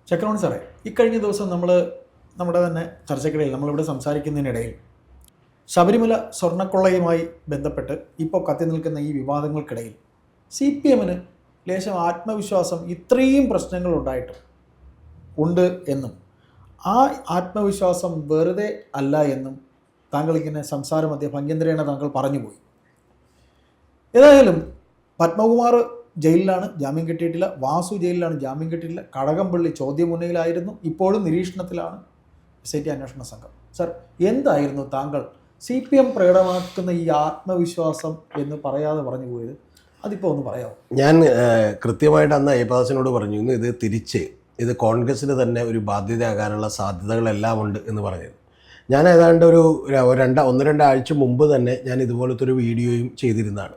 ചക്രവർത്തി സാറേ, ഇക്കഴിഞ്ഞ ദിവസം നമ്മുടെ തന്നെ ചർച്ചയ്ക്കിടയിൽ നമ്മളിവിടെ സംസാരിക്കുന്നതിനിടയിൽ ശബരിമല സ്വർണ്ണക്കൊള്ളയുമായി ബന്ധപ്പെട്ട് ഇപ്പോൾ കത്തി നിൽക്കുന്ന ഈ വിവാദങ്ങൾക്കിടയിൽ CPM-ന് ലേശം ആത്മവിശ്വാസം ഇത്രയും പ്രശ്നങ്ങളുണ്ടായിട്ടും ഉണ്ട് എന്നും ആ ആത്മവിശ്വാസം വെറുതെ അല്ല എന്നും താങ്കളിങ്ങനെ സംസാരമധ്യ ഭംഗ്യന്തരേണ താങ്കൾ പറഞ്ഞുപോയി. ഏതായാലും പത്മകുമാർ ജയിലിലാണ്, ജാമ്യം കിട്ടിയിട്ടില്ല. വാസു ജയിലിലാണ്, ജാമ്യം കിട്ടിയിട്ടില്ല. കടകംപള്ളി ചോദ്യമുന്നയിലായിരുന്നു, ഇപ്പോഴും നിരീക്ഷണത്തിലാണ് SIT അന്വേഷണ സംഘം. സർ, എന്തായിരുന്നു താങ്കൾ CPM പ്രകടമാക്കുന്ന ഈ ആത്മവിശ്വാസം എന്ന് പറയാതെ പറഞ്ഞു പോയത്? അതിപ്പോൾ ഒന്ന് പറയാമോ? ഞാൻ കൃത്യമായിട്ട് അന്ന് അയ്യപ്പദാസിനോട് പറഞ്ഞു, ഇത് കോൺഗ്രസ്സിന് തന്നെ ഒരു ബാധ്യതയാകാനുള്ള സാധ്യതകളെല്ലാം ഉണ്ട് എന്ന് പറഞ്ഞത്. ഞാൻ ഏതാണ്ട് ഒരു 1-2 ആഴ്ച മുമ്പ് തന്നെ ഞാൻ ഇതുപോലത്തെ ഒരു വീഡിയോയും ചെയ്തിരുന്നതാണ്.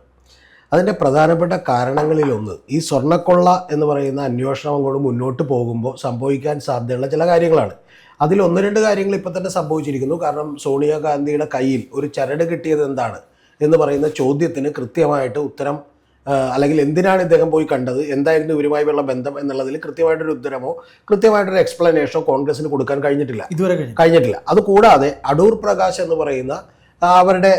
അതിൻ്റെ പ്രധാനപ്പെട്ട കാരണങ്ങളിലൊന്ന് ഈ സ്വർണ്ണക്കൊള്ള എന്ന് പറയുന്ന അന്വേഷണം അങ്ങോട്ട് മുന്നോട്ട് പോകുമ്പോൾ സംഭവിക്കാൻ സാധ്യതയുള്ള ചില കാര്യങ്ങളാണ്. അതിൽ 1-2 കാര്യങ്ങൾ ഇപ്പം തന്നെ സംഭവിച്ചിരിക്കുന്നു. കാരണം സോണിയാഗാന്ധിയുടെ കയ്യിൽ ഒരു ചരട് കിട്ടിയത് എന്താണ് എന്ന് പറയുന്ന ചോദ്യത്തിന് കൃത്യമായിട്ട് ഉത്തരം, അല്ലെങ്കിൽ എന്തിനാണ് ഇദ്ദേഹം പോയി കണ്ടത്, എന്തായിരുന്നു ഇവരുമായുള്ള ബന്ധം എന്നുള്ളതിൽ കൃത്യമായിട്ടൊരു ഉത്തരമോ കൃത്യമായിട്ടൊരു എക്സ്പ്ലനേഷനോ കോൺഗ്രസിന് കൊടുക്കാൻ കഴിഞ്ഞിട്ടില്ല. അതുകൂടാതെ അടൂർ പ്രകാശ് എന്ന് പറയുന്ന അവരുടെ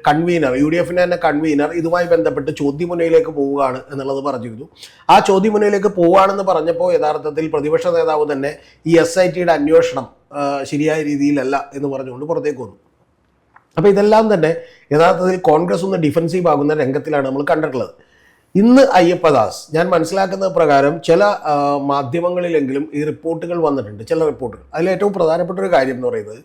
കൺവീനർ, UDF-ന്റെ തന്നെ കൺവീനർ, ഇതുമായി ബന്ധപ്പെട്ട് ചോദ്യമുനയിലേക്ക് പോവുകയാണ് എന്നുള്ളത് പറഞ്ഞിരുന്നു. ആ ചോദ്യമുനയിലേക്ക് പോവുകയാണെന്ന് പറഞ്ഞപ്പോൾ യഥാർത്ഥത്തിൽ പ്രതിപക്ഷ നേതാവ് തന്നെ ഈ SIT-യുടെ അന്വേഷണം ശരിയായ രീതിയിലല്ല എന്ന് പറഞ്ഞുകൊണ്ട് പുറത്തേക്ക് വന്നു. അപ്പോൾ ഇതെല്ലാം തന്നെ യഥാർത്ഥത്തിൽ കോൺഗ്രസ് ഒന്ന് ഡിഫെൻസീവ് ആകുന്ന രംഗത്തിലാണ് നമ്മൾ കണ്ടിട്ടുള്ളത്. ഇന്ന് അയ്യപ്പദാസ്, ഞാൻ മനസ്സിലാക്കുന്ന പ്രകാരം ചില മാധ്യമങ്ങളിലെങ്കിലും ഈ റിപ്പോർട്ടുകൾ വന്നിട്ടുണ്ട്, ചില റിപ്പോർട്ടുകൾ. അതിലേറ്റവും പ്രധാനപ്പെട്ട ഒരു കാര്യം എന്ന് പറയുന്നത്,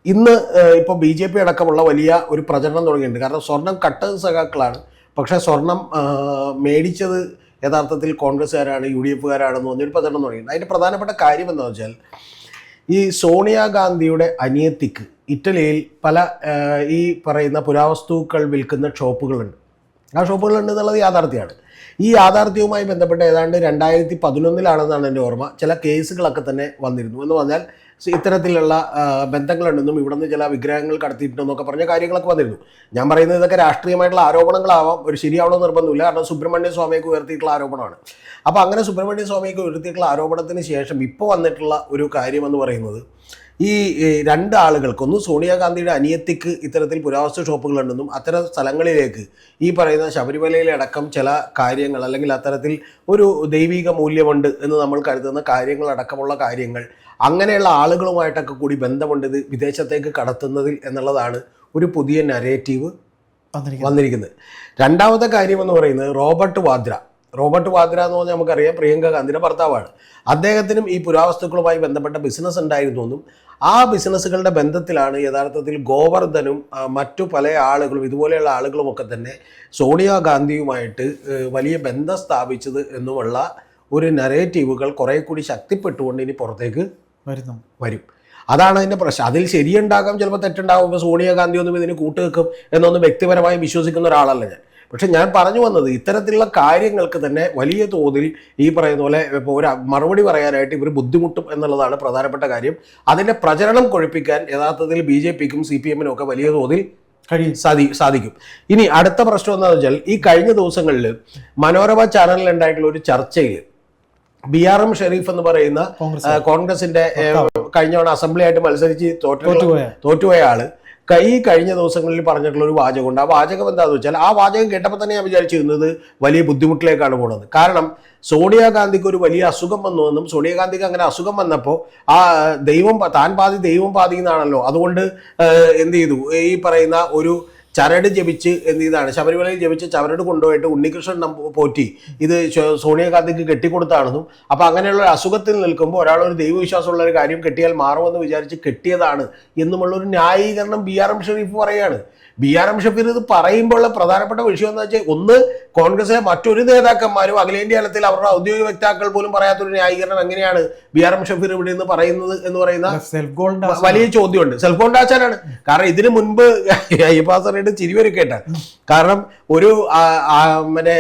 ഇന്ന് ഇപ്പോൾ BJP അടക്കമുള്ള വലിയ ഒരു പ്രചരണം തുടങ്ങിയിട്ടുണ്ട്. കാരണം സ്വർണം കട്ടത് സഖാക്കളാണ്, പക്ഷേ സ്വർണം മേടിച്ചത് യഥാർത്ഥത്തിൽ കോൺഗ്രസ്സുകാരാണ്, UDF-കാരാണെന്ന് പറഞ്ഞൊരു പ്രചരണം തുടങ്ങിയിട്ടുണ്ട്. അതിൻ്റെ പ്രധാനപ്പെട്ട കാര്യം എന്താണെന്ന് വെച്ചാൽ, ഈ സോണിയാഗാന്ധിയുടെ അനിയത്തിക്ക് ഇറ്റലിയിൽ പല ഈ പറയുന്ന പുരാവസ്തുക്കൾ വിൽക്കുന്ന ഷോപ്പുകളുണ്ട്. ആ ഷോപ്പുകളുണ്ട് എന്നുള്ളത് യാഥാർത്ഥ്യമാണ്. ഈ യാഥാർത്ഥ്യവുമായി ബന്ധപ്പെട്ട് ഏതാണ്ട് 2011 എൻ്റെ ഓർമ്മ, ചില കേസുകളൊക്കെ തന്നെ വന്നിരുന്നു. എന്ന് പറഞ്ഞാൽ ഇത്തരത്തിലുള്ള ബന്ധങ്ങളുണ്ടെന്നും ഇവിടെ നിന്ന് ചില വിഗ്രഹങ്ങൾ കടത്തിയിട്ടുണ്ടെന്നൊക്കെ പറഞ്ഞ കാര്യങ്ങളൊക്കെ വന്നിരുന്നു. ഞാൻ പറയുന്നത് ഇതൊക്കെ രാഷ്ട്രീയമായിട്ടുള്ള ആരോപണങ്ങളാവാം, ഒരു ശരിയാവണമെന്ന് നിർബന്ധമില്ല. കാരണം സുബ്രഹ്മണ്യ സ്വാമിക്ക് ഉയർത്തിയിട്ടുള്ള ആരോപണമാണ്. അപ്പോൾ അങ്ങനെ സുബ്രഹ്മണ്യ സ്വാമിക്ക് ഉയർത്തിയിട്ടുള്ള ആരോപണത്തിന് ശേഷം ഇപ്പോൾ വന്നിട്ടുള്ള ഒരു കാര്യമെന്ന് പറയുന്നത്, ഈ 2 ആളുകൾക്ക്, ഒന്ന് സോണിയാഗാന്ധിയുടെ അനിയത്തിക്ക് ഇത്തരത്തിൽ പുരാവസ്തു ഷോപ്പുകളുണ്ടെന്നും അത്തരം സ്ഥലങ്ങളിലേക്ക് ഈ പറയുന്ന ശബരിമലയിലടക്കം ചില കാര്യങ്ങൾ, അല്ലെങ്കിൽ അത്തരത്തിൽ ഒരു ദൈവിക മൂല്യമുണ്ട് എന്ന് നമ്മൾ കരുതുന്ന കാര്യങ്ങളടക്കമുള്ള കാര്യങ്ങൾ, അങ്ങനെയുള്ള ആളുകളുമായിട്ടൊക്കെ കൂടി ബന്ധമുണ്ട് ഇത് വിദേശത്തേക്ക് കടത്തുന്നതിൽ എന്നുള്ളതാണ് ഒരു പുതിയ നരേറ്റീവ് വന്നിരിക്കുന്നത്. രണ്ടാമത്തെ കാര്യം എന്ന് പറയുന്നത് റോബർട്ട് വാദ്ര എന്ന് പറഞ്ഞാൽ നമുക്കറിയാം പ്രിയങ്ക ഗാന്ധിയുടെ ഭർത്താവാണ്. അദ്ദേഹത്തിനും ഈ പുരാവസ്തുക്കളുമായി ബന്ധപ്പെട്ട ബിസിനസ് ഉണ്ടായിരുന്നു എന്നും ആ ബിസിനസ്സുകളുടെ ബന്ധത്തിലാണ് യഥാർത്ഥത്തിൽ ഗോവർദ്ധനും മറ്റു പല ആളുകളും, ഇതുപോലെയുള്ള ആളുകളുമൊക്കെ തന്നെ സോണിയാഗാന്ധിയുമായിട്ട് വലിയ ബന്ധം സ്ഥാപിച്ചത് എന്നുമുള്ള ഒരു നരേറ്റീവുകൾ കുറെ കൂടി ശക്തിപ്പെട്ടുകൊണ്ട് ഇനി പുറത്തേക്ക് വരും. അതാണ് അതിൻ്റെ പ്രശ്നം. അതിൽ ശരിയുണ്ടാകാം, ചിലപ്പോൾ തെറ്റുണ്ടാകും. ഇപ്പോൾ സോണിയാഗാന്ധി ഒന്നും ഇതിന് കൂട്ടുവെക്കും എന്നൊന്നും വ്യക്തിപരമായി വിശ്വസിക്കുന്ന ഒരാളല്ല ഞാൻ. പക്ഷെ ഞാൻ പറഞ്ഞു വന്നത്, ഇത്തരത്തിലുള്ള കാര്യങ്ങൾക്ക് തന്നെ വലിയ തോതിൽ ഈ പറയുന്ന പോലെ ഇപ്പോൾ ഒരു മറുപടി പറയാനായിട്ട് ഇവർ ബുദ്ധിമുട്ടും എന്നുള്ളതാണ് പ്രധാനപ്പെട്ട കാര്യം. അതിൻ്റെ പ്രചരണം കൊഴിപ്പിക്കാൻ യഥാർത്ഥത്തിൽ BJP-ക്കും CPM-നും ഒക്കെ വലിയ തോതിൽ സാധിക്കും. ഇനി അടുത്ത പ്രശ്നം എന്താണെന്ന് വെച്ചാൽ, ഈ കഴിഞ്ഞ ദിവസങ്ങളിൽ മനോരമ ചാനലിൽ ഉണ്ടായിട്ടുള്ള ഒരു ചർച്ചയിൽ BRM ഷെരീഫ് എന്ന് പറയുന്ന കോൺഗ്രസിന്റെ കഴിഞ്ഞ തവണ അസംബ്ലി ആയിട്ട് മത്സരിച്ച് തോറ്റുപോയ ആള് ഈ കഴിഞ്ഞ ദിവസങ്ങളിൽ പറഞ്ഞിട്ടുള്ള ഒരു വാചകമുണ്ട്. ആ വാചകം എന്താണെന്ന് വെച്ചാൽ, ആ വാചകം കേട്ടപ്പോൾ തന്നെ ഞാൻ വിചാരിച്ചിരുന്നത് വലിയ ബുദ്ധിമുട്ടിലേക്കാണ് പോകുന്നത്. കാരണം സോണിയാഗാന്ധിക്ക് ഒരു വലിയ അസുഖം വന്നുവെന്നും സോണിയാഗാന്ധിക്ക് അങ്ങനെ അസുഖം വന്നപ്പോൾ ആ താൻ പാതി ദൈവം പാതി എന്നാണല്ലോ, അതുകൊണ്ട് എന്ത് ചെയ്തു, ഈ പറയുന്ന ഒരു ചരട് ജപിച്ച് എന്ത് ചെയ്താണ്, ശബരിമലയിൽ ജപിച്ച് ചരട് കൊണ്ടുപോയിട്ട് ഉണ്ണികൃഷ്ണൻ പോറ്റി ഇത് സോണിയാഗാന്ധിക്ക് കെട്ടിക്കൊടുത്താണെന്നും, അപ്പോൾ അങ്ങനെയുള്ള ഒരു അസുഖത്തിൽ നിൽക്കുമ്പോൾ ഒരാളൊരു ദൈവവിശ്വാസമുള്ള ഒരു കാര്യം കെട്ടിയാൽ മാറുമെന്ന് വിചാരിച്ച് കെട്ടിയതാണ് എന്നുമുള്ളൊരു ന്യായീകരണം BRM ഷെരീഫ് പറയുകയാണ്. BRM ഷെരീഫ് ഇത് പറയുമ്പോഴുള്ള പ്രധാനപ്പെട്ട വിഷയം എന്ന് വെച്ചാൽ, ഒന്ന്, കോൺഗ്രസിലെ മറ്റൊരു നേതാക്കന്മാരും അഖിലേന്ത്യാ തലത്തിൽ അവരുടെ ഔദ്യോഗിക വക്താക്കൾ പോലും പറയാത്തൊരു ന്യായീകരണം എങ്ങനെയാണ് BRM ഷെരീഫ് ഇവിടെ നിന്ന് പറയുന്നത് എന്ന് പറയുന്ന വലിയ ചോദ്യമുണ്ട്. സെൽഫ് ഗോൾഡാച്ചാനാണ്. കാരണം ഇതിനു മുൻപ് അയ്യപ്പാസറിയുടെ ചിരിവരക്കേട്ടാണ്. കാരണം ഒരു മറ്റേ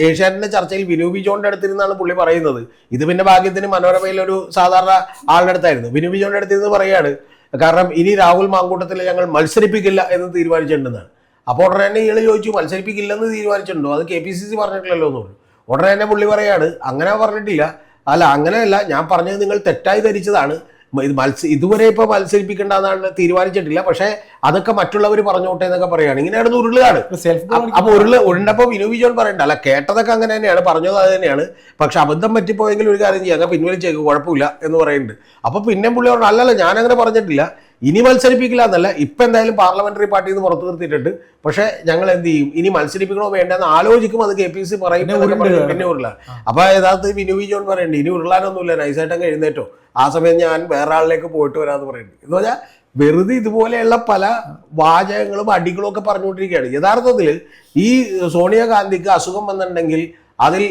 ഏഷ്യാനെറ്റിന്റെ ചർച്ചയിൽ വിനൂപി ജോണിന്റെ അടുത്തിരുന്നാണ് പുള്ളി പറയുന്നത്. ഇത് പിന്നെ ഭാഗ്യത്തിന് മനോരമയിൽ ഒരു സാധാരണ ആളുടെ അടുത്തായിരുന്നു. വിനൂപി ജോണിന്റെ അടുത്തിരുന്ന് പറയാണ്, കാരണം ഇനി രാഹുൽ മാങ്കൂട്ടത്തിൽ ഞങ്ങൾ മത്സരിപ്പിക്കില്ല എന്ന് തീരുമാനിച്ചിട്ടുണ്ടെന്നാണ്. അപ്പോൾ ഉടനെ തന്നെ ഇയാൾ ചോദിച്ചു, മത്സരിപ്പിക്കില്ലെന്ന് തീരുമാനിച്ചിട്ടുണ്ടോ? അത് KPCC പറഞ്ഞിട്ടില്ലല്ലോ എന്ന് പറഞ്ഞു. ഉടനെ തന്നെ പുള്ളി പറയാണ്, അങ്ങനെ പറഞ്ഞിട്ടില്ല, അല്ല അങ്ങനെയല്ല, ഞാൻ പറഞ്ഞത് നിങ്ങൾ തെറ്റായി ധരിച്ചതാണ്. ഇതുവരെ ഇപ്പൊ മത്സരിപ്പിക്കേണ്ടെന്നാണ് തീരുമാനിച്ചിട്ടില്ല. പക്ഷെ അതൊക്കെ മറ്റുള്ളവർ പറഞ്ഞോട്ടെ എന്നൊക്കെ പറയാണ്. ഇങ്ങനെയാണ് ഉരുളുകയാണ്. അപ്പൊ ഉരുണ്ടപ്പോ വിനു വിജയൻ പറയണ്ട. അല്ല, കേട്ടതൊക്കെ അങ്ങനെ തന്നെയാണ്, പറഞ്ഞത് അത് തന്നെയാണ്. പക്ഷെ അബദ്ധം പറ്റിപ്പോയെങ്കിൽ ഒരു കാര്യം ചെയ്യാം, അങ്ങനെ പിൻവലിച്ചേക്ക്, കുഴപ്പമില്ല എന്ന് പറയുന്നുണ്ട്. അപ്പൊ പിന്നെ പുള്ളി പറഞ്ഞു അല്ലല്ല ഞാനങ്ങനെ പറഞ്ഞിട്ടില്ല, ഇനി മത്സരിപ്പിക്കില്ല എന്നല്ല. ഇപ്പൊ എന്തായാലും പാർലമെന്ററി പാർട്ടിയിൽ നിന്ന് പുറത്തു നിർത്തിയിട്ടുണ്ട്. പക്ഷെ ഞങ്ങൾ എന്ത് ചെയ്യും, ഇനി മത്സരിപ്പിക്കണോ വേണ്ടെന്ന് ആലോചിക്കും. അത് KPC പറയും, പിന്നെ ഉരുളാൻ. അപ്പൊ യഥാർത്ഥത്തിൽ വിനു വിജയൻ പറയണ്ടേ, ഇനി ഉരുളാനൊന്നുമില്ല, നൈസായിട്ടങ്ങ് എഴുന്നേറ്റോ, ആ സമയം ഞാൻ വേറെ ആളിലേക്ക് പോയിട്ട് വരാമെന്ന് പറയുന്നുണ്ട്. എന്ന് പറഞ്ഞാൽ വെറുതെ ഇതുപോലെയുള്ള പല വാചകങ്ങളും അടികളും ഒക്കെ പറഞ്ഞുകൊണ്ടിരിക്കുകയാണ്. യഥാർത്ഥത്തിൽ ഈ സോണിയാഗാന്ധിക്ക് അസുഖം വന്നിട്ടുണ്ടെങ്കിൽ അതിൽ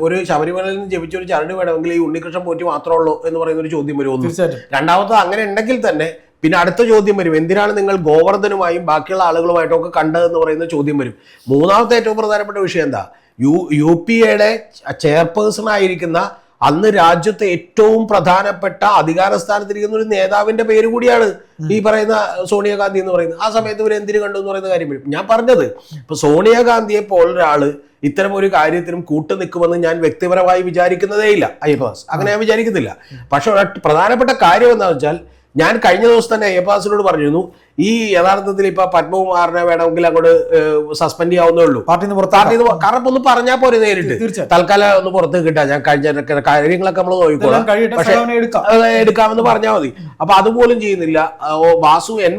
ഒരു ശബരിമലയിൽ നിന്ന് ജപിച്ച ഒരു ചരട് വേണമെങ്കിൽ ഈ ഉണ്ണികൃഷ്ണൻ പോറ്റി മാത്രമേ ഉള്ളൂ എന്ന് പറയുന്ന ഒരു ചോദ്യം വരും. രണ്ടാമത്തെ അങ്ങനെ ഉണ്ടെങ്കിൽ തന്നെ പിന്നെ അടുത്ത ചോദ്യം വരും, എന്തിനാണ് നിങ്ങൾ ഗോവർദ്ധനുമായും ബാക്കിയുള്ള ആളുകളുമായിട്ടും ഒക്കെ കണ്ടതെന്ന് പറയുന്ന ചോദ്യം വരും. മൂന്നാമത്തെ ഏറ്റവും പ്രധാനപ്പെട്ട വിഷയം എന്താ, UPA ചെയർപേഴ്സൺ ആയിരിക്കുന്ന അന്ന് രാജ്യത്തെ ഏറ്റവും പ്രധാനപ്പെട്ട അധികാര സ്ഥാനത്തിരിക്കുന്ന ഒരു നേതാവിന്റെ പേര് കൂടിയാണ് ഈ പറയുന്ന സോണിയാഗാന്ധി എന്ന് പറയുന്നത്. ആ സമയത്ത് ഇവർ എന്തിനു കണ്ടു എന്ന് പറയുന്ന കാര്യം വരും. ഞാൻ പറഞ്ഞത് ഇപ്പൊ സോണിയാഗാന്ധിയെ പോലൊരാള് ഇത്തരം ഒരു കാര്യത്തിനും കൂട്ടു നിൽക്കുമെന്ന് ഞാൻ വ്യക്തിപരമായി വിചാരിക്കുന്നതേ ഇല്ല. അയ്യപ്പാസ് അങ്ങനെ ഞാൻ വിചാരിക്കുന്നില്ല. പക്ഷെ പ്രധാനപ്പെട്ട കാര്യം എന്താണെന്ന് വെച്ചാൽ, ഞാൻ കഴിഞ്ഞ ദിവസം തന്നെ അയ്യപ്പാസിനോട് പറഞ്ഞിരുന്നു, ഈ യഥാർത്ഥത്തിൽ ഇപ്പൊ പത്മകുമാറിനെ വേണമെങ്കിൽ അങ്ങോട്ട് സസ്പെൻഡ് ചെയ്യാവുന്നേ ഉള്ളൂ, കാരണം ഒന്ന് പറഞ്ഞാൽ പോരെ നേരിട്ട്, തൽക്കാലം ഒന്ന് പുറത്ത് കിട്ടാം, ഞാൻ കഴിഞ്ഞ കാര്യങ്ങളൊക്കെ നമ്മൾ നോക്കിക്കോളാം, പക്ഷെ എടുക്കാമെന്ന് പറഞ്ഞാൽ മതി. അപ്പൊ അതുപോലും ചെയ്യുന്നില്ല.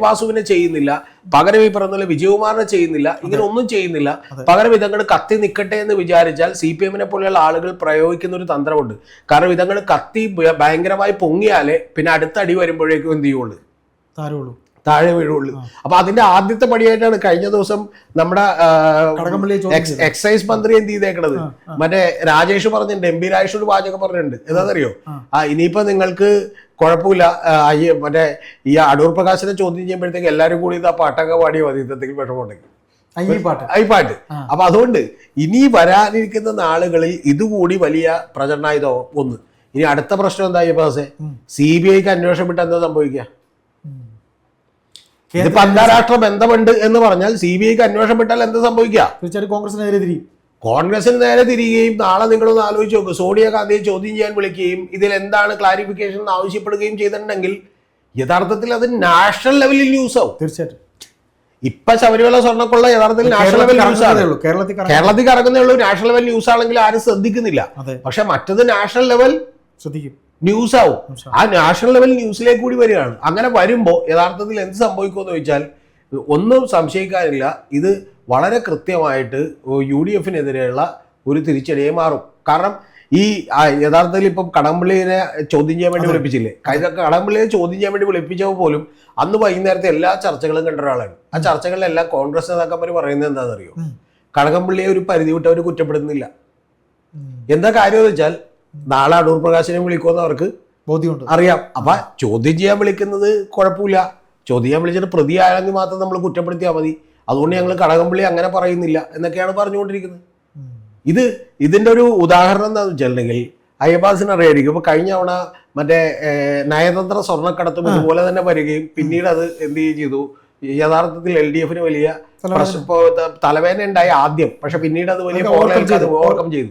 വാസുവിനെ ചെയ്യുന്നില്ല, പകരം ഈ പറഞ്ഞ പോലെ വിജയകുമാറിനെ ചെയ്യുന്നില്ല, ഇങ്ങനെ ഒന്നും ചെയ്യുന്നില്ല. പകരം ഇതങ്ങോട്ട് കത്തി നിൽക്കട്ടെ എന്ന് വിചാരിച്ചാൽ CPM പോലെയുള്ള ആളുകൾ പ്രയോഗിക്കുന്ന ഒരു തന്ത്രമുണ്ട്. കാരണം ഇതങ്ങോട്ട് കത്തി ഭയങ്കരമായി പൊങ്ങിയാലേ പിന്നെ അടുത്ത അടി വരുമ്പോഴേക്കും എന്ത് ചെയ്യുള്ളൂ, താഴെ വീഴുള്ളൂ. അപ്പൊ അതിന്റെ ആദ്യത്തെ പടിയായിട്ടാണ് കഴിഞ്ഞ ദിവസം നമ്മുടെ എക്സൈസ് മന്ത്രി എന്ത് ചെയ്തേക്കണത്, മറ്റേ രാജേഷ് പറഞ്ഞിട്ടുണ്ട്, MP രാജേഷ് ഒരു വാചകം പറഞ്ഞിട്ടുണ്ട്. എന്താണെന്നറിയോ, ഇനിയിപ്പോ നിങ്ങൾക്ക് കുഴപ്പമില്ല, മറ്റേ ഈ അടൂർ പ്രകാശിനെ ചോദ്യം ചെയ്യുമ്പോഴത്തേക്ക് എല്ലാവരും കൂടി ഇത് ആ പാട്ടൊക്കെ പാടിയ മതി, എന്തെങ്കിലും വിഷമമുണ്ടെങ്കിൽ ഈ പാട്ട്. അപ്പൊ അതുകൊണ്ട് ഇനി വരാനിരിക്കുന്ന നാളുകളിൽ ഇതുകൂടി വലിയ പ്രചരണായുധം ഒന്ന്. ഇനി അടുത്ത പ്രശ്നം എന്താ പാസേ, CBIക്ക് അന്വേഷണം വിട്ട് എന്താ സംഭവിക്കുക? ഇതിപ്പോ അന്താരാഷ്ട്ര ബന്ധമുണ്ട് എന്ന് പറഞ്ഞാൽ CBIക്ക് അന്വേഷണം വിട്ടാൽ എന്താ സംഭവിക്കുക? തീർച്ചയായിട്ടും കോൺഗ്രസിന് നേരെ തിരിയുകയും നാളെ നിങ്ങളൊന്ന് ആലോചിച്ച് നോക്ക്, സോണിയാഗാന്ധിയെ ചോദ്യം ചെയ്യാൻ വിളിക്കുകയും ഇതിൽ എന്താണ് ക്ലാരിഫിക്കേഷൻ ആവശ്യപ്പെടുകയും ചെയ്തിട്ടുണ്ടെങ്കിൽ യഥാർത്ഥത്തിൽ അത് നാഷണൽ ലെവലിൽ ന്യൂസ് ആവും. തീർച്ചയായിട്ടും ഇപ്പൊ ശബരിമല സ്വർണ്ണക്കൊള്ള യഥാർത്ഥത്തിൽ നാഷണൽ ലെവൽ ന്യൂസ് ആണ്. കേരളത്തിൽ കറങ്ങുന്നേ ഉള്ളൂ. നാഷണൽ ലെവൽ ന്യൂസ് ആണെങ്കിൽ ആരും ശ്രദ്ധിക്കുന്നില്ല. പക്ഷെ മറ്റത് നാഷണൽ ലെവൽ ശ്രദ്ധിക്കും, ന്യൂസ് ആവും. ആ നാഷണൽ ലെവൽ ന്യൂസിലേക്ക് കൂടി വരികയാണ്. അങ്ങനെ വരുമ്പോൾ യഥാർത്ഥത്തിൽ എന്ത് സംഭവിക്കുമെന്ന് ചോദിച്ചാൽ ഒന്നും സംശയിക്കാനില്ല, ഇത് വളരെ കൃത്യമായിട്ട് UDFനെതിരെയുള്ള ഒരു തിരിച്ചടിയെ മാറും. കാരണം ഈ യഥാർത്ഥത്തിൽ ഇപ്പം കടകംപള്ളിയെ ചോദ്യം ചെയ്യാൻ വേണ്ടി വിളിപ്പിച്ചില്ലേ, കടകംപള്ളിയെ ചോദ്യം ചെയ്യാൻ വേണ്ടി വിളിപ്പിച്ചപ്പോൾ പോലും അന്ന് വൈകുന്നേരത്തെ എല്ലാ ചർച്ചകളും കണ്ട ഒരാളാണ്. ആ ചർച്ചകളിലെല്ലാം കോൺഗ്രസ് നേതാക്കന്മാർ പറയുന്നത് എന്താണെന്നറിയോ, കടകംപള്ളിയെ ഒരു പരിധി വിട്ട് അവർ കുറ്റപ്പെടുന്നില്ല. എന്താ കാര്യം എന്ന് വെച്ചാൽ നാളെ അടൂർ പ്രകാശിനെ വിളിക്കുമെന്ന് അവർക്ക് ബോധ്യമുണ്ട്, അറിയാം. അപ്പൊ ചോദ്യം ചെയ്യാൻ വിളിക്കുന്നത് കുഴപ്പമില്ല, ചോദ്യം ചെയ്യാൻ വിളിച്ചിട്ട് പ്രതിയാണെങ്കിൽ മാത്രം നമ്മൾ കുറ്റപ്പെടുത്തിയാൽ മതി. അതുകൊണ്ട് ഞങ്ങൾ കടകംപള്ളി അങ്ങനെ പറയുന്നില്ല എന്നൊക്കെയാണ് പറഞ്ഞുകൊണ്ടിരിക്കുന്നത്. ഇതിന്റെ ഒരു ഉദാഹരണം എന്താണെന്ന് വെച്ചിട്ടുണ്ടെങ്കിൽ അയ്യപ്പാസിന് അറിയായിരിക്കും. ഇപ്പൊ കഴിഞ്ഞ തവണ മറ്റേ നയതന്ത്ര സ്വർണ്ണക്കടത്തും ഇതുപോലെ തന്നെ വരികയും പിന്നീട് അത് എന്ത് ചെയ്തു, യഥാർത്ഥത്തിൽ LDFന് വലിയ തലവേദന ഉണ്ടായി ആദ്യം, പക്ഷെ പിന്നീട് അത് വലിയ ഓവർകം ചെയ്തു.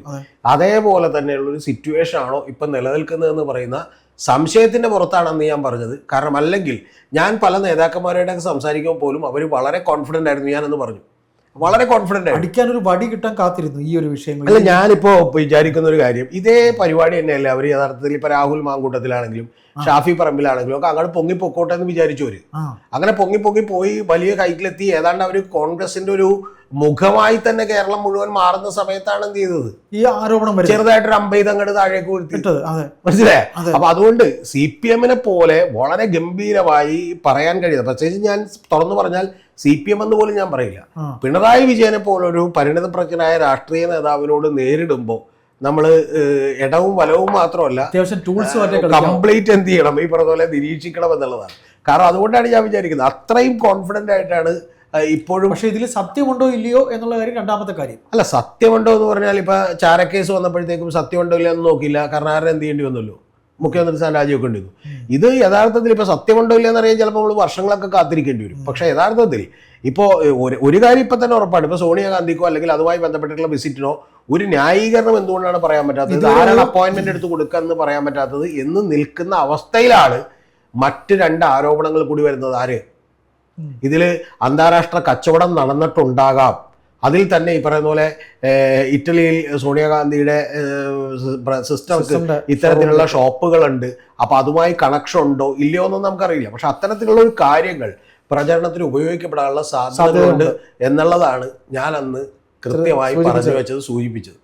അതേപോലെ തന്നെയുള്ളൊരു സിറ്റുവേഷൻ ആണോ ഇപ്പൊ നിലനിൽക്കുന്നതെന്ന് പറയുന്ന സംശയത്തിന്റെ പുറത്താണെന്ന് ഞാൻ പറഞ്ഞത്. കാരണം അല്ലെങ്കിൽ ഞാൻ പല നേതാക്കന്മാരുടെ സംസാരിക്കുമ്പോൾ പോലും അവർ വളരെ കോൺഫിഡന്റ് ആയിരുന്നു. ഞാനെന്ന് പറഞ്ഞു, വളരെ കോൺഫിഡന്റ് ആയിരുന്നു. അടിക്കാൻ ഒരു വടി കിട്ടാൻ കാത്തിരുന്നു ഈ ഒരു വിഷയം. അല്ല, ഞാനിപ്പോ വിചാരിക്കുന്ന ഒരു കാര്യം, ഇതേ പരിപാടി തന്നെയല്ലേ അവർ യഥാർത്ഥത്തിൽ ഇപ്പൊ രാഹുൽ മാങ്കൂട്ടത്തിലാണെങ്കിലും ഷാഫി പറമ്പിലാണെങ്കിലും ഒക്കെ അങ്ങോട്ട് പൊങ്ങിപ്പൊക്കോട്ടെ എന്ന് വിചാരിച്ചവര്. അങ്ങനെ പൊങ്ങി പോയി വലിയ ഹൈറ്റിലെത്തി ഏതാണ്ട് അവര് കോൺഗ്രസിന്റെ ഒരു മുഖമായി തന്നെ കേരളം മുഴുവൻ മാറുന്ന സമയത്താണ് എന്ത് ചെയ്തത്, ഈ ആരോപണം ചെറുതായിട്ടൊരു അമ്പെയ്ത് അങ്ങോട്ട് താഴേക്ക് വീഴ്ത്തിട്ടത്. മനസ്സിലായേ? അപ്പൊ അതുകൊണ്ട് CPMനെ പോലെ വളരെ ഗംഭീരമായി പറയാൻ കഴിയുന്നത്, പ്രത്യേകിച്ച് ഞാൻ തുറന്നു പറഞ്ഞാൽ CPM എന്ന് പോലും ഞാൻ പറയില്ല, പിണറായി വിജയനെ പോലൊരു പരിണിതപ്രജ്ഞനായ രാഷ്ട്രീയ നേതാവിനോട് നേരിടുമ്പോൾ നമ്മൾ ഇടവും വലവും മാത്രമല്ല കംപ്ലീറ്റ് എന്ത് ചെയ്യണം, ഈ പറഞ്ഞ പോലെ നിരീക്ഷിക്കണം എന്നുള്ളതാണ്. കാരണം അതുകൊണ്ടാണ് ഞാൻ വിചാരിക്കുന്നത് അത്രയും കോൺഫിഡന്റ് ആയിട്ടാണ് ഇപ്പോഴും. പക്ഷേ ഇതിൽ സത്യമുണ്ടോ ഇല്ലയോ എന്നുള്ള കാര്യം രണ്ടാമത്തെ കാര്യം. അല്ല, സത്യമുണ്ടോ എന്ന് പറഞ്ഞാൽ ഇപ്പൊ ചാരക്കേസ് വന്നപ്പോഴത്തേക്കും സത്യമുണ്ടോ ഇല്ല എന്ന് നോക്കില്ല, കാരണം ആരും എന്ത് ചെയ്യേണ്ടി വന്നല്ലോ, മുഖ്യമന്ത്രി സ്ഥാനം രാജിവെക്കേണ്ടി വന്നു. ഇത് യഥാർത്ഥത്തിൽ ഇപ്പോൾ സത്യമുണ്ടോ ഇല്ലെന്ന് അറിയാൻ ചിലപ്പോൾ നമ്മൾ വർഷങ്ങളൊക്കെ കാത്തിരിക്കേണ്ടി വരും. പക്ഷേ യഥാർത്ഥത്തിൽ ഇപ്പോൾ ഒരു കാര്യം ഇപ്പം തന്നെ ഉറപ്പാണ്, ഇപ്പോൾ സോണിയാഗാന്ധിക്കോ അല്ലെങ്കിൽ അതുമായി ബന്ധപ്പെട്ടിട്ടുള്ള വിസിറ്റിനോ ഒരു ന്യായീകരണം എന്തുകൊണ്ടാണ് പറയാൻ പറ്റാത്തത്, ആരാണ് അപ്പോയിൻമെന്റ് എടുത്ത് കൊടുക്കുക എന്ന് പറയാൻ പറ്റാത്തത് എന്ന് നിൽക്കുന്ന അവസ്ഥയിലാണ് മറ്റ് 2 ആരോപണങ്ങൾ കൂടി വരുന്നത്. ആര് ഇതിൽ അന്താരാഷ്ട്ര കച്ചവടം നടന്നിട്ടുണ്ടാകാം. അതിൽ തന്നെ ഈ പറയുന്ന പോലെ ഇറ്റലിയിൽ സോണിയാഗാന്ധിയുടെ സിസ്റ്റർക്ക് ഇത്തരത്തിലുള്ള ഷോപ്പുകളുണ്ട്. അപ്പോൾ അതുമായി കണക്ഷൻ ഉണ്ടോ ഇല്ലയോ എന്നൊന്നും നമുക്കറിയില്ല. പക്ഷെ അത്തരത്തിലുള്ള ഒരു കാര്യങ്ങൾ പ്രചരണത്തിന് ഉപയോഗിക്കപ്പെടാനുള്ള സാധ്യതയുണ്ട് എന്നുള്ളതാണ് ഞാൻ അന്ന് കൃത്യമായി പറഞ്ഞു വെച്ചത്, സൂചിപ്പിച്ചത്.